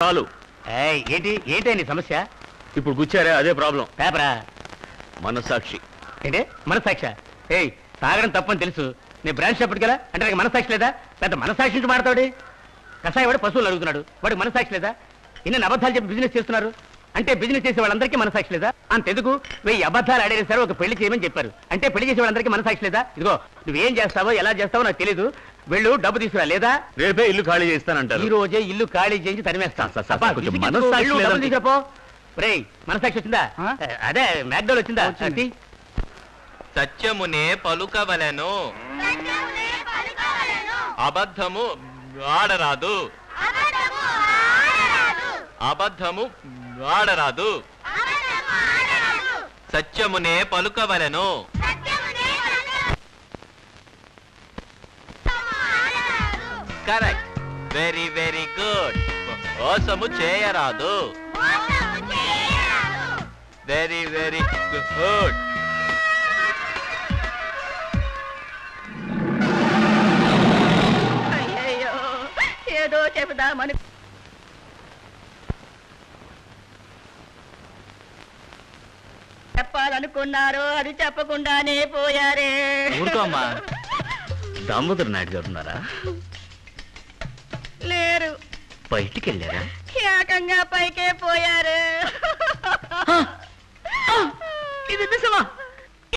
చాలు. ఏంటి ఏంటి నీ సమస్య? ఇప్పుడు గుచ్చారే అదే ప్రాబ్లం. పేపరా? మనసాక్షి. ఏంటి మనసాక్షి? తాగడం తప్పని తెలుసు, నేను బ్రాంచ్ షాప్ కదా అంటే నాకు మనసాక్షి లేదా? పెద్ద మనసాక్షి నుంచి మాడతాడు. కషాయ వాడు పశువులు అడుగుతున్నాడు, వాడికి మనసాక్షి లేదా? ఇన్ని అబద్ధాలు చెప్పి బిజినెస్ చేస్తున్నారు అంటే బిజినెస్ చేసే వాళ్ళందరికీ మనసాక్షి లేదా? అంతెందుకు 1000 అబద్ధాలు ఆడేది సరే ఒక పెళ్లి చేయమని చెప్పారు అంటే పెళ్లి చేసే వాళ్ళందరికీ మనసాక్షి లేదా? ఇదిగో నువ్వేం చేస్తావో ఎలా చేస్తావో నాకు తెలీదు, వెళ్ళు డబ్బు తీసుకురా లేదా రేపే ఇల్లు ఖాళీ చేస్తానంటారు. ఈ రోజే ఇల్లు ఖాళీ చేయించి తరిమేస్తాను. మనసాక్షి వచ్చిందా? అదే మ్యాక్డోల్ వచ్చిందా? సత్యమునే పలుకవలెను, అబద్ధము ఆడరాదు. అబద్ధము ఆడరాదు. సత్యమునే పలుకవలెను. Correct, very very good. మోసము చేయరాదు. Very very good. అయ్యయ్యో, ఏదో చెబుదామని చెప్పాలనుకున్నారు, అది చెప్పకుండానే పోయారే. ఊరుకోమ్మా. దామోదర్ నాయుడు గారు ఉన్నారా? లేరు, బయటికి వెళ్ళారా? ఏకంగా పైకే పోయారు. ఇది నిజమా?